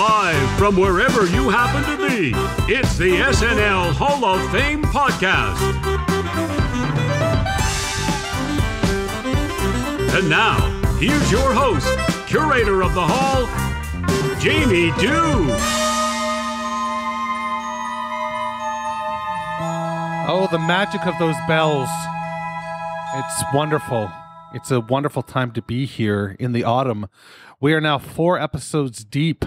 Live from wherever you happen to be, it's the SNL Hall of Fame podcast. And now, here's your host, curator of the Hall, Jamie Dew. Oh, the magic of those bells. It's wonderful. It's a wonderful time to be here in the autumn. We are now 4 episodes deep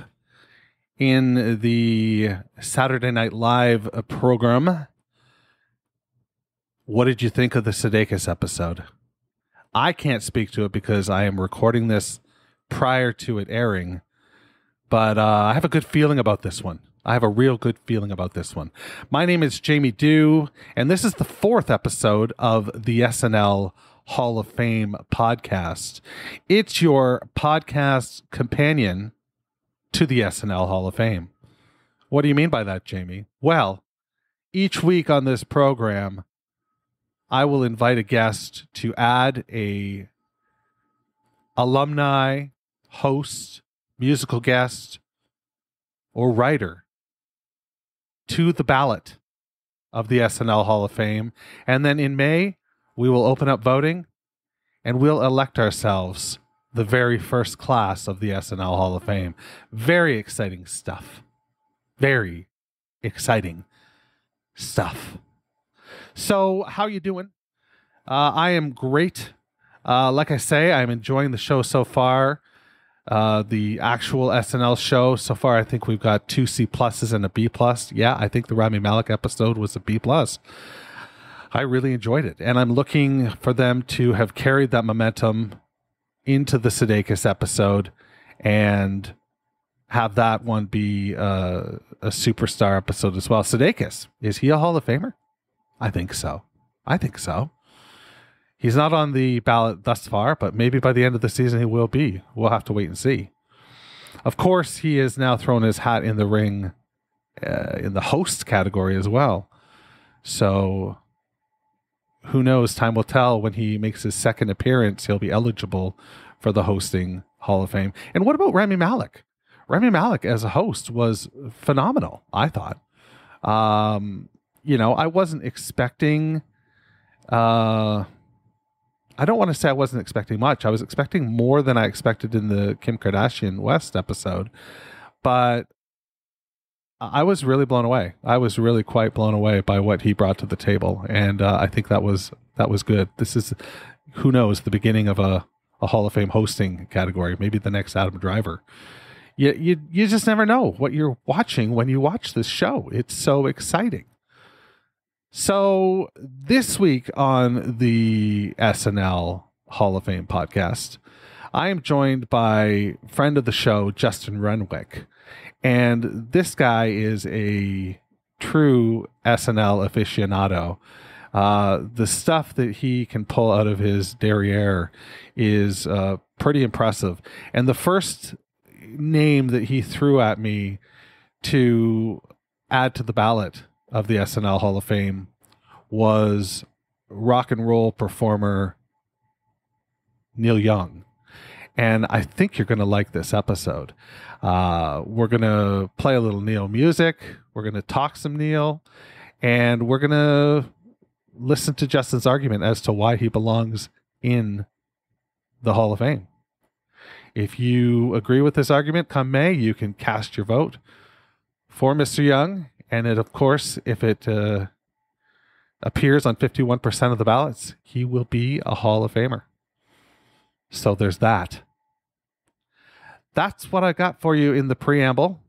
in the Saturday Night Live program. What did you think of the Sudeikis episode? I can't speak to it because I am recording this prior to it airing, but I have a good feeling about this one. I have a real good feeling about this one. My name is Jamie Dew, and this is the 4th episode of the SNL Hall of Fame podcast. It's your podcast companion to the SNL Hall of Fame. What do you mean by that, Jamie? Well, each week on this program, I will invite a guest to add a alumni, host, musical guest, or writer to the ballot of the SNL Hall of Fame. And then in May, we will open up voting and we'll elect ourselves the very first class of the SNL Hall of Fame. Very exciting stuff. Very exciting stuff. So, how you doing? I am great. Like I say, I'm enjoying the show so far. The actual SNL show so far, I think we've got 2 C pluses and a B plus. Yeah, I think the Rami Malek episode was a B plus. I really enjoyed it, and I'm looking for them to have carried that momentum into the Sudeikis episode and have that one be a superstar episode as well. Sudeikis, is he a Hall of Famer? I think so. He's not on the ballot thus far, but maybe by the end of the season he will be. We'll have to wait and see. Of course, he has now thrown his hat in the ring in the host category as well. So who knows? Time will tell. When he makes his second appearance, he'll be eligible for the hosting Hall of Fame. And what about Rami Malek? Rami Malek as a host was phenomenal, I thought. I wasn't expecting... I don't want to say I wasn't expecting much. I was expecting more than I expected in the Kim Kardashian West episode. But I was really blown away. I was really quite blown away by what he brought to the table. And I think that was good. This is, who knows, the beginning of a Hall of Fame hosting category. Maybe the next Adam Driver. You just never know what you're watching when you watch this show. It's so exciting. So this week on the SNL Hall of Fame podcast, I am joined by friend of the show, Justin Renwick. And this guy is a true SNL aficionado. The stuff that he can pull out of his derriere is pretty impressive. And the first name that he threw at me to add to the ballot of the SNL Hall of Fame was rock and roll performer Neil Young. And I think you're going to like this episode. We're going to play a little Neil music. We're going to talk some Neil. And we're going to listen to Justin's argument as to why he belongs in the Hall of Fame. If you agree with this argument, come May, you can cast your vote for Mr. Young. And of course, if it appears on 51% of the ballots, he will be a Hall of Famer. So there's that. That's what I got for you in the preamble.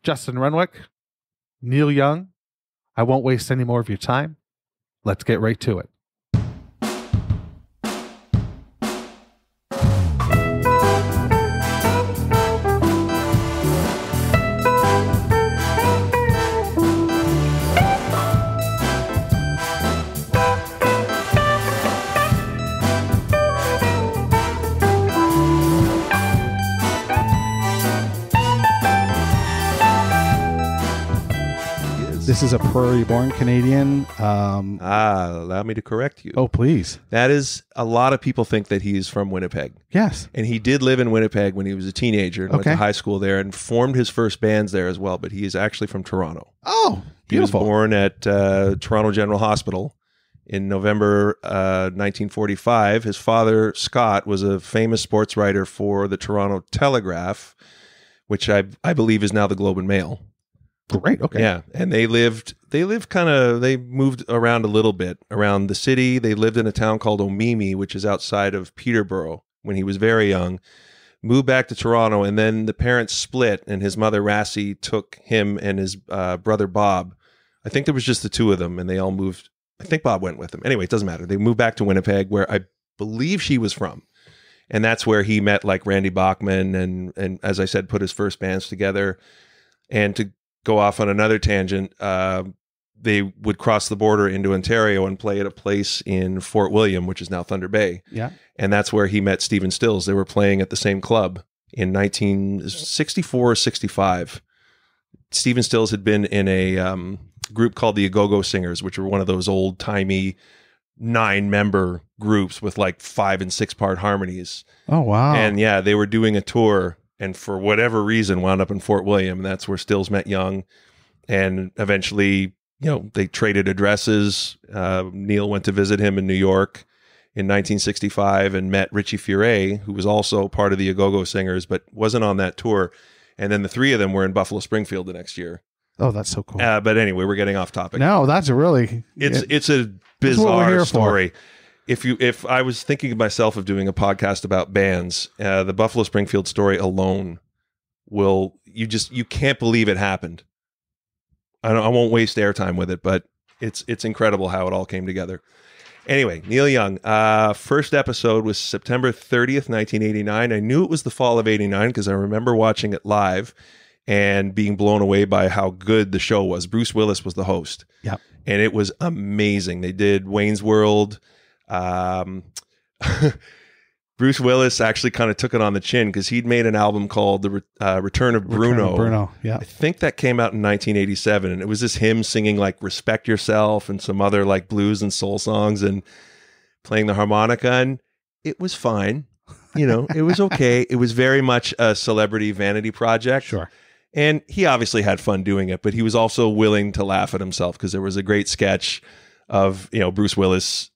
Justin Renwick, Neil Young. I won't waste any more of your time. Let's get right to it. This is a prairie-born Canadian. Allow me to correct you. Oh, please. That is, a lot of people think that he's from Winnipeg. Yes. And he did live in Winnipeg when he was a teenager and went to high school there and formed his first bands there as well. But he is actually from Toronto. Oh, beautiful. He was born at Toronto General Hospital in November 1945. His father, Scott, was a famous sports writer for the Toronto Telegraph, which I believe is now the Globe and Mail. Great. Okay. Yeah. And they moved around a little bit around the city. They lived in a town called Omemee, which is outside of Peterborough when he was very young. Moved back to Toronto, and then the parents split, and his mother, Rassie, took him and his brother, Bob. I think there was just the two of them, and they all moved. I think Bob went with them. Anyway, it doesn't matter. They moved back to Winnipeg, where I believe she was from. And that's where he met like Randy Bachman and as I said, put his first bands together. And to go off on another tangent, they would cross the border into Ontario and play at a place in Fort William, which is now Thunder Bay. Yeah. And that's where he met Stephen Stills. They were playing at the same club in 1964 or 65. Stephen Stills had been in a group called the Go-Go Singers, which were one of those old-timey 9-member groups with like 5- and 6-part harmonies. Oh, wow. And yeah, they were doing a tour, and for whatever reason wound up in Fort William, and that's where Stills met Young. And eventually, they traded addresses. Neil went to visit him in New York in 1965 and met Richie Furay, who was also part of the Go-Go Singers, but wasn't on that tour. And then the three of them were in Buffalo Springfield the next year. Oh, that's so cool. But anyway, we're getting off topic. No, that's a really... It's a bizarre story. If I was thinking of myself of doing a podcast about bands, the Buffalo Springfield story alone you can't believe it happened. I won't waste airtime with it, but it's incredible how it all came together. Anyway, Neil Young, first episode was September 30th, 1989. I knew it was the fall of 89 because I remember watching it live and being blown away by how good the show was. Bruce Willis was the host. Yep. And it was amazing. They did Wayne's World. Bruce Willis actually kind of took it on the chin because he'd made an album called The Return of Bruno. Bruno, yeah. I think that came out in 1987, and it was just him singing like Respect Yourself and some other like blues and soul songs and playing the harmonica, and it was fine. It was okay. It was very much a celebrity vanity project. Sure. And he obviously had fun doing it, but he was also willing to laugh at himself because there was a great sketch of, Bruce Willis,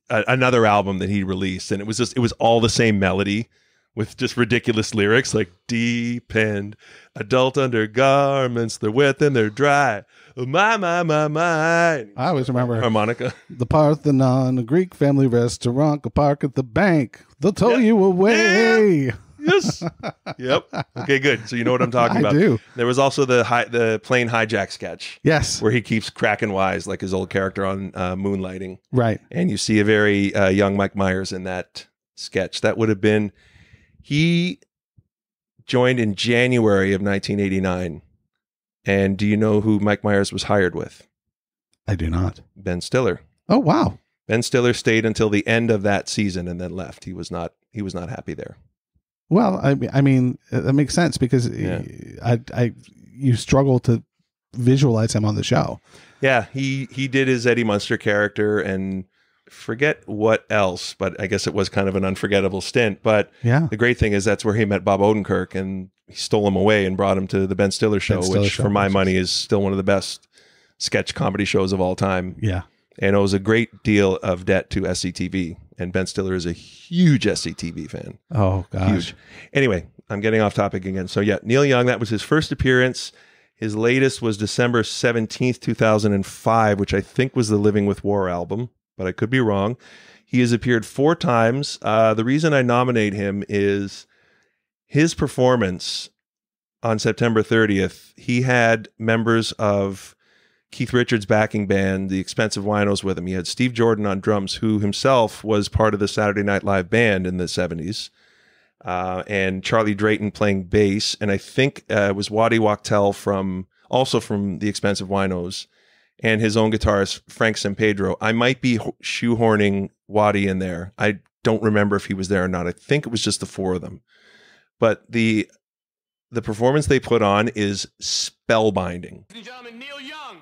another album that he released, and it was all the same melody with just ridiculous lyrics like depend, adult undergarments, they're wet and they're dry. Oh, my. I always remember harmonica. The Parthenon, a Greek family restaurant, a park at the bank. They'll tow you away. Yeah. Yes. Yep. Okay, good. So you know what I'm talking about. I do. There was also the plane hijack sketch. Yes. Where he keeps cracking wise like his old character on Moonlighting. Right. And you see a very young Mike Myers in that sketch. That would have been, he joined in January of 1989. And do you know who Mike Myers was hired with? I do not. Ben Stiller. Oh, wow. Ben Stiller stayed until the end of that season and then left. He was not happy there. Well, I mean, that makes sense because you struggle to visualize him on the show. Yeah, he did his Eddie Munster character and forget what else, but I guess it was kind of an unforgettable stint. But yeah, the great thing is that's where he met Bob Odenkirk and he stole him away and brought him to the Ben Stiller Show, which for my money is still one of the best sketch comedy shows of all time. Yeah. And it was a great deal of debt to SCTV. And Ben Stiller is a huge SCTV fan. Oh, gosh. Huge. Anyway, I'm getting off topic again. So yeah, Neil Young, that was his first appearance. His latest was December 17th, 2005, which I think was the Living with War album, but I could be wrong. He has appeared 4 times. The reason I nominate him is his performance on September 30th. He had members of Keith Richards' backing band, the Expensive Winos, with him. He had Steve Jordan on drums, who himself was part of the Saturday Night Live band in the 70s, and Charlie Drayton playing bass. And I think it was Waddy Wachtel from the Expensive Winos, and his own guitarist, Frank Sampedro. I might be shoehorning Waddy in there. I don't remember if he was there or not. I think it was just the 4 of them. But the performance they put on is spellbinding. Ladies and gentlemen, Neil Young.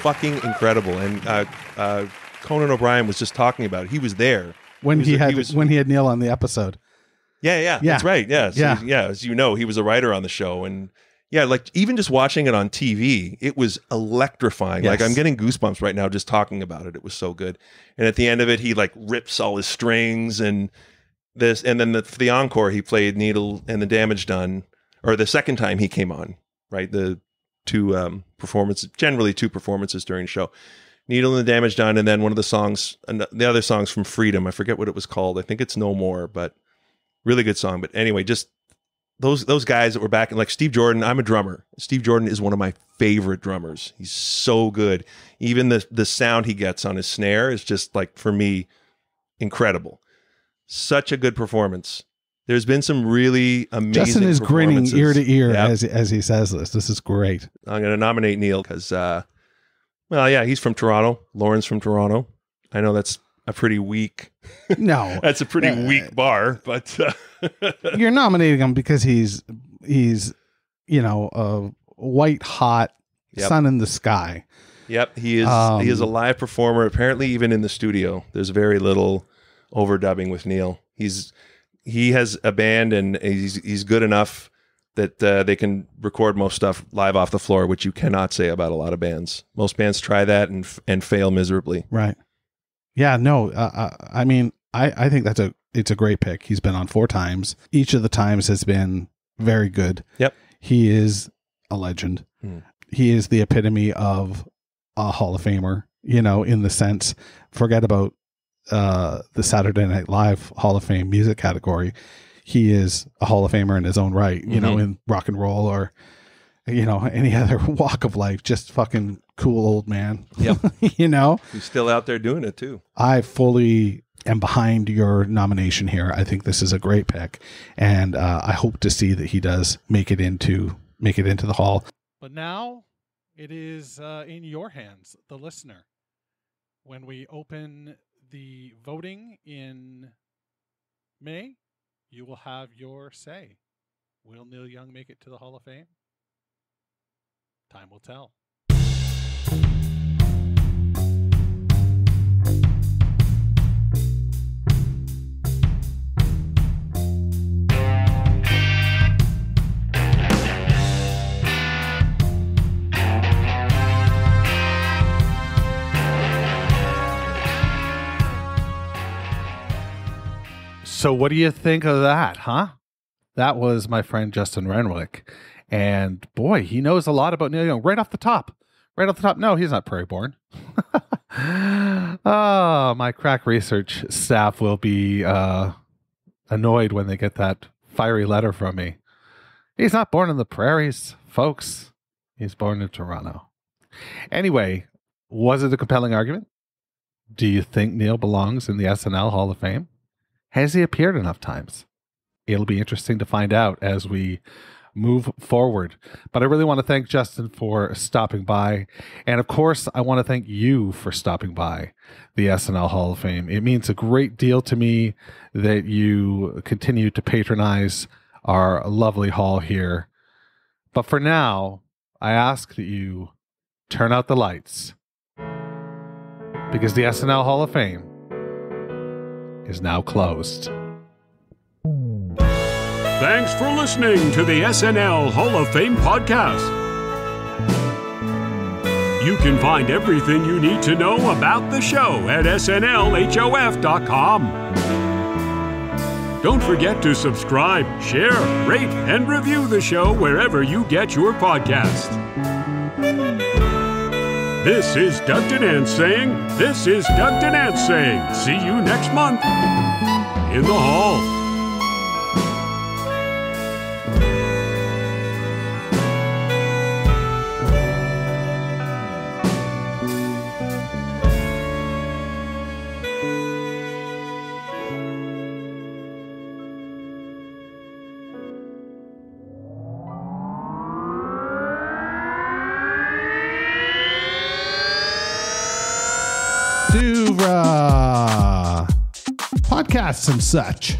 fucking incredible. And Conan O'Brien was just talking about it. He was there when he had Neil on the episode. Yeah, that's right. Yeah, so, as you know, he was a writer on the show, and like even just watching it on TV, it was electrifying. Yes. Like I'm getting goosebumps right now just talking about it. It was so good. And at the end of it, he like rips all his strings and this, and then for the encore, he played Needle and the Damage Done, or the second time he came on, right? The two performances during the show. Needle and the Damage Done, and then one of the songs, the other songs from Freedom. I forget what it was called. I think it's No More, but really good song. But anyway, just those guys that were back, and like Steve Jordan. I'm a drummer. Steve Jordan is one of my favorite drummers. He's so good. Even the sound he gets on his snare is just like, for me, incredible. Such a good performance. There's been some really amazing Justin is grinning ear to ear as he says this. This is great. I'm going to nominate Neil because, he's from Toronto. Lauren's from Toronto. I know that's a pretty weak. No, that's a pretty weak bar, but you're nominating him because he's a white hot sun in the sky. Yep, he is. He is a live performer. Apparently, even in the studio, there's very little overdubbing with Neil. He has a band, and he's good enough that they can record most stuff live off the floor, which you cannot say about a lot of bands. Most bands try that and fail miserably. Right. Yeah. No. I mean, I think it's a great pick. He's been on 4 times. Each of the times has been very good. Yep. He is a legend. He is the epitome of a Hall of Famer. In the sense, forget about the Saturday Night Live Hall of Fame music category. He is a Hall of Famer in his own right, in rock and roll or, any other walk of life. Just fucking cool old man. Yep. He's still out there doing it too. I fully am behind your nomination here. I think this is a great pick, and I hope to see that he does make it into the Hall. But now it is in your hands, the listener. When we open the voting in May, you will have your say. Will Neil Young make it to the Hall of Fame? Time will tell. So what do you think of that, huh? That was my friend Justin Renwick. And boy, he knows a lot about Neil Young right off the top. No, he's not Prairie Born. My crack research staff will be annoyed when they get that fiery letter from me. He's not born in the prairies, folks. He's born in Toronto. Anyway, was it a compelling argument? Do you think Neil belongs in the SNL Hall of Fame? Has he appeared enough times? It'll be interesting to find out as we move forward. But I really want to thank Justin for stopping by. And of course, I want to thank you for stopping by the SNL Hall of Fame. It means a great deal to me that you continue to patronize our lovely hall here. But for now, I ask that you turn out the lights, because the SNL Hall of Fame is now closed. Thanks for listening to the SNL Hall of Fame podcast. You can find everything you need to know about the show at snlhof.com. Don't forget to subscribe, share, rate, and review the show wherever you get your podcast. This is Doug Denant saying, see you next month in the hall. Podcasts and such.